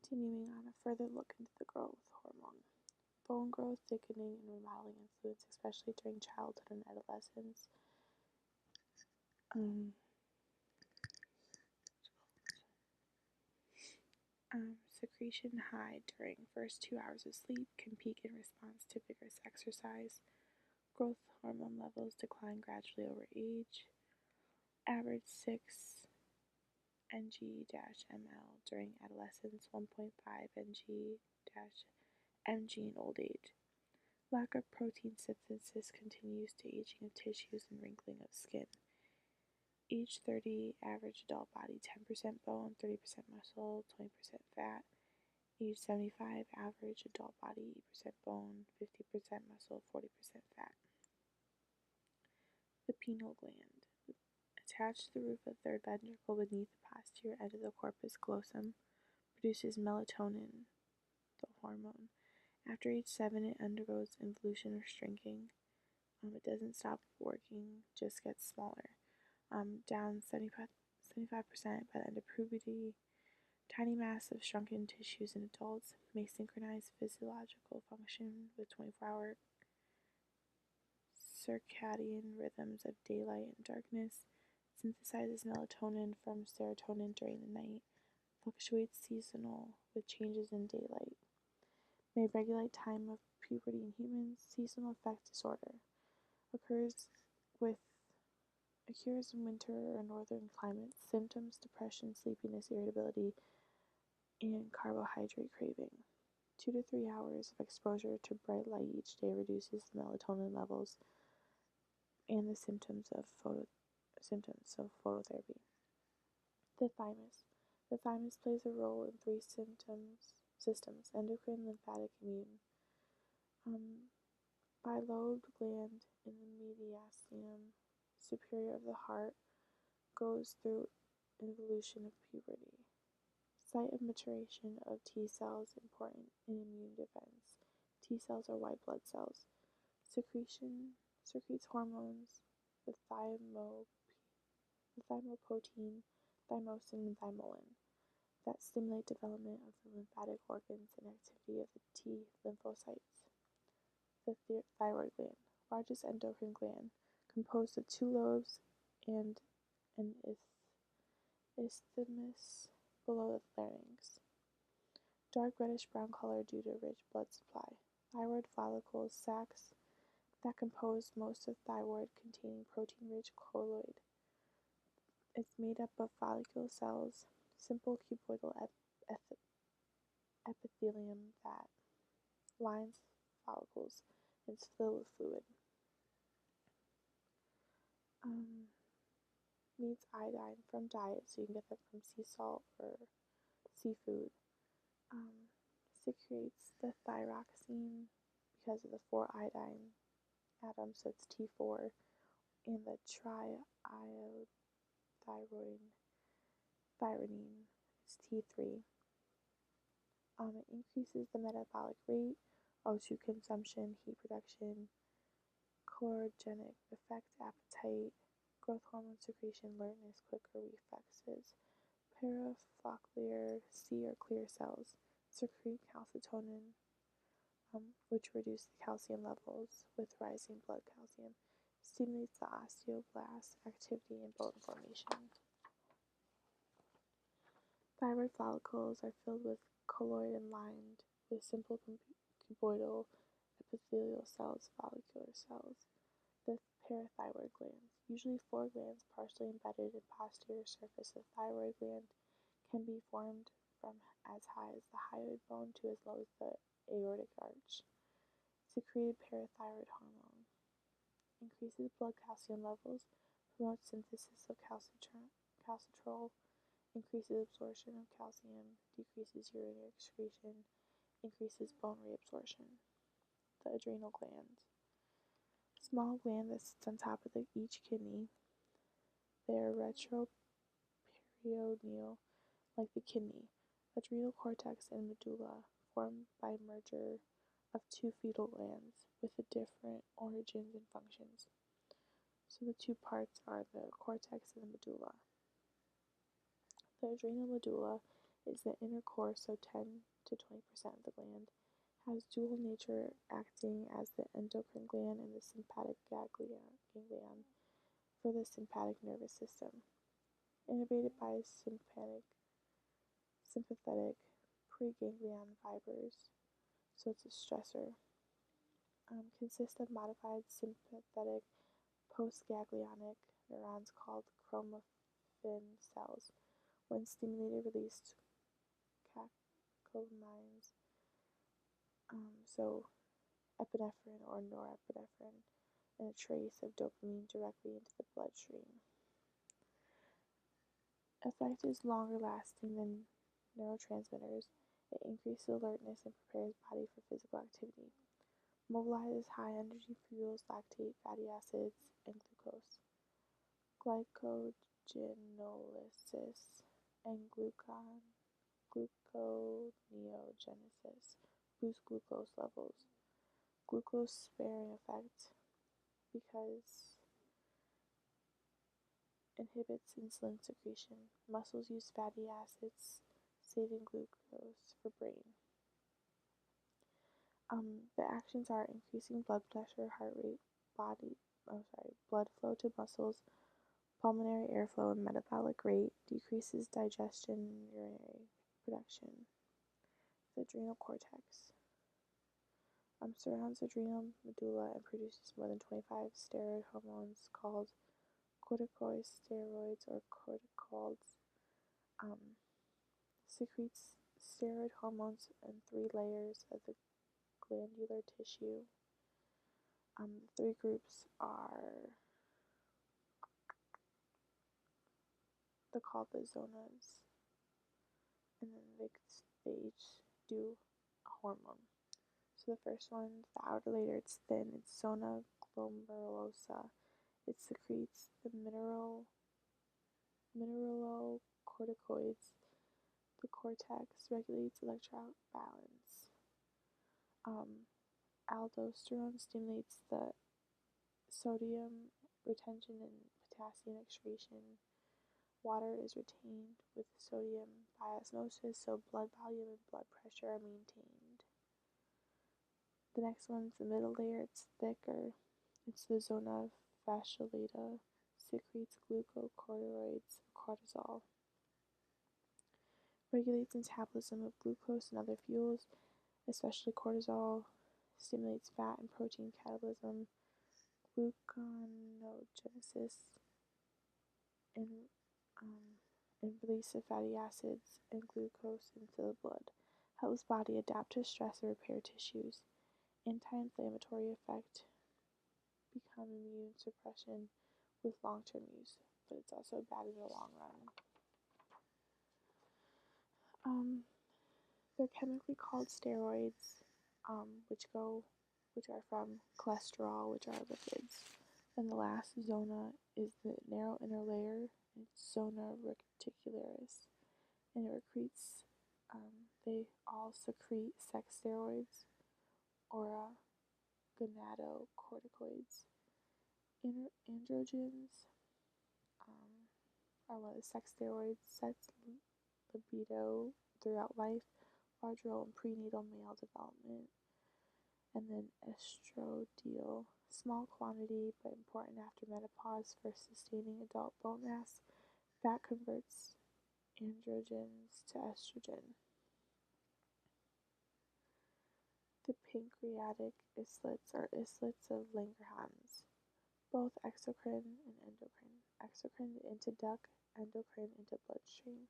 Continuing on a further look into the growth hormone. Bone growth, thickening, and remodeling influence, especially during childhood and adolescence. Um, Secretion high during first 2 hours of sleep can peak in response to vigorous exercise. Growth hormone levels decline gradually over age. Average 6 ng-ml during adolescence, 1.5 ng-mg in old age. Lack of protein synthesis continues to aging of tissues and wrinkling of skin. Age 30, average adult body 10% bone, 30% muscle, 20% fat. Age 75, average adult body 8% bone, 50% muscle, 40% fat. The pineal gland. Attached to the roof of the third ventricle beneath the posterior end of the corpus callosum, produces melatonin, the hormone. After age 7, it undergoes involution or shrinking. It doesn't stop working, just gets smaller. Down 75% by the end of puberty. Tiny mass of shrunken tissues in adults may synchronize physiological function with 24-hour circadian rhythms of daylight and darkness, synthesizes melatonin from serotonin during the night, fluctuates seasonal with changes in daylight, may regulate time of puberty in humans. Seasonal affect disorder occurs in winter or northern climates. Symptoms: depression, sleepiness, irritability, and carbohydrate craving. 2 to 3 hours of exposure to bright light each day reduces the melatonin levels and the symptoms of phototherapy. The thymus. The thymus plays a role in three systems: endocrine, lymphatic, immune. Bilobed gland in the mediastinum superior of the heart goes through involution of puberty. Site of maturation of T cells important in immune defense. T cells are white blood cells. Secretes hormones, the thymoprotein, thymosin, and thymolin, that stimulate development of the lymphatic organs and activity of the T lymphocytes. The thyroid gland, largest endocrine gland, composed of two lobes and an isthmus below the larynx. Dark reddish-brown color due to rich blood supply. Thyroid follicles, sacs that compose most of thyroid containing protein-rich colloid. It's made up of follicular cells, simple cuboidal epithelium that lines follicles and is filled with fluid. Needs iodine from diet, so you can get that from sea salt or seafood. Secretes the thyroxine because of the 4 iodine atoms, so it's T4, and the triiodothyronine is T3. It increases the metabolic rate, O2 consumption, heat production, chlorogenic effect, appetite, growth hormone secretion, alertness, quicker reflexes. Parafollicular C or clear cells secrete calcitonin, which reduce the calcium levels with rising blood calcium. Stimulates the osteoblast activity and bone formation. Thyroid follicles are filled with colloid and lined with simple cuboidal epithelial cells, follicular cells. The parathyroid glands, usually 4 glands partially embedded in posterior surface of thyroid gland, can be formed from as high as the hyoid bone to as low as the aortic arch. Secreted parathyroid hormone increases blood calcium levels, promotes synthesis of calcitrol, increases absorption of calcium, decreases urinary excretion, increases bone reabsorption. The adrenal glands. Small gland that sits on top of each kidney. They are retroperitoneal, like the kidney. Adrenal cortex and medulla formed by merger of 2 fetal glands with different origins and functions. So the 2 parts are the cortex and the medulla. The adrenal medulla is the inner core, so 10 to 20% of the gland, has dual nature acting as the endocrine gland and the sympathetic ganglion for the sympathetic nervous system. Innervated by sympathetic preganglion fibers, so it's a stressor. Consists of modified sympathetic postganglionic neurons called chromaffin cells. When stimulated, released catecholamines, so epinephrine or norepinephrine, and a trace of dopamine directly into the bloodstream. Effect is longer lasting than neurotransmitters. It increases alertness and prepares body for physical activity. Mobilizes high energy fuels, lactate, fatty acids, and glucose. Glycogenolysis and gluconeogenesis boost glucose levels. Glucose sparing effect because inhibits insulin secretion. Muscles use fatty acids, saving glucose for brain. The actions are increasing blood pressure, heart rate, blood flow to muscles, pulmonary airflow and metabolic rate, decreases digestion and urinary production. The adrenal cortex surrounds the adrenal medulla and produces more than 25 steroid hormones called corticosteroids or corticols. Secretes steroid hormones in 3 layers of the glandular tissue. The 3 groups are called the zonas, and then they each do a hormone. So the first one, the outer layer, it's thin. It's zona glomerulosa. It secretes the mineralocorticoids. The cortex regulates electrical balance. Aldosterone stimulates the sodium retention and potassium excretion. Water is retained with sodium by osmosis, so blood volume and blood pressure are maintained. The next one's the middle layer, it's thicker. It's the zona fasciolata, secretes glucocorticoids, cortisol. Regulates metabolism of glucose and other fuels, especially cortisol. Stimulates fat and protein catabolism, gluconeogenesis, and release of fatty acids and glucose into the blood. Helps body adapt to stress and repair tissues. Anti-inflammatory effect, become immune suppression with long-term use, but it's also bad in the long run. They're chemically called steroids, which are from cholesterol, which are lipids. And the last zona is the narrow inner layer. It's zona reticularis, and it secretes. They all secrete sex steroids or gonadocorticoids. Androgens are one of the sex steroids. Sets libido throughout life, large role in prenatal male development. And then estradiol, small quantity but important after menopause for sustaining adult bone mass. Fat converts androgens to estrogen. The pancreatic islets are islets of Langerhans, both exocrine and endocrine. Exocrine into duct, endocrine into bloodstream.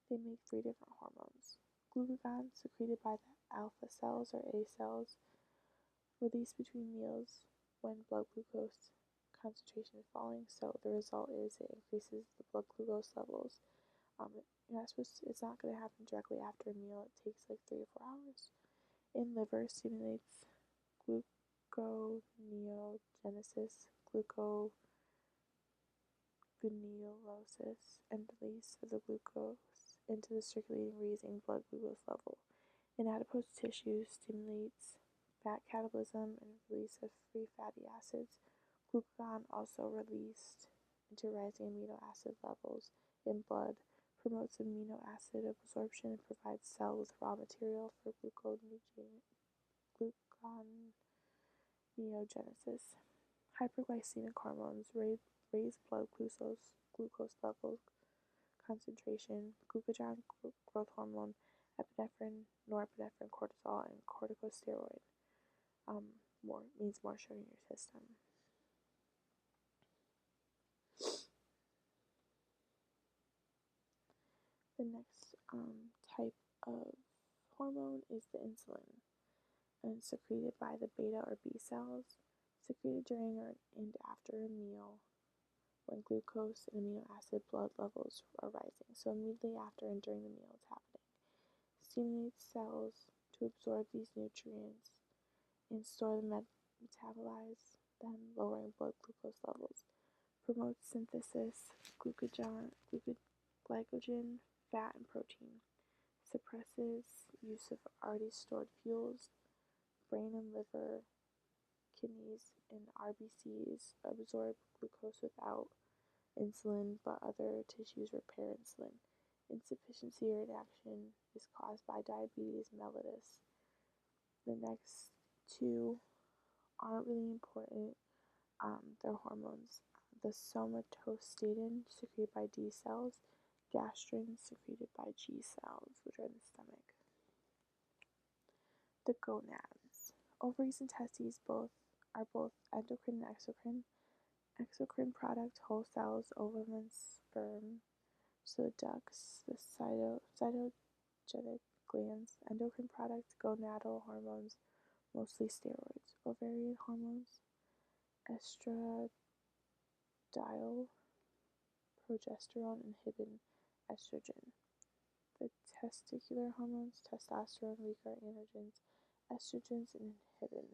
They make 3 different hormones. Glucagon, secreted by the alpha cells or A cells, released between meals when blood glucose concentration is falling, so the result is it increases the blood glucose levels. It's not going to happen directly after a meal. It takes like 3 or 4 hours. In liver, stimulates gluconeogenesis, gluconeolysis, and release of the glucose into the circulating, raising blood glucose level. In adipose tissue, stimulates fat catabolism and release of free fatty acids. Glucagon also released into rising amino acid levels in blood, promotes amino acid absorption and provides cells with raw material for gluconeogenesis. Hyperglycemic hormones raise blood glucose levels, concentration, glucagon growth hormone, epinephrine, norepinephrine, cortisol, and corticosteroid. Means more sugar in your system. The next type of hormone is the insulin, and it's secreted by the beta or B cells, secreted during and after a meal when glucose and amino acid blood levels are rising. So immediately after and during the meal it's happening. Stimulates cells to absorb these nutrients and store them, metabolize them, lowering blood glucose levels. Promotes synthesis, glycogen, fat, and protein. Suppresses use of already stored fuels. Brain and liver, kidneys, and RBCs absorb glucose without insulin, but other tissues repair insulin. Insufficiency or inaction is caused by diabetes mellitus. The next two aren't really important. They're hormones. The somatostatin, secreted by D cells, gastrin, secreted by G cells, which are in the stomach. The gonads. Ovaries and testes are both endocrine and exocrine. Exocrine product whole cells, ovum and sperm. So the ducts, the cytogenic glands. Endocrine product gonadal hormones, mostly steroids. Ovarian hormones, estradiol, progesterone, inhibin estrogen. The testicular hormones, testosterone, weaker androgens, estrogens, and inhibin.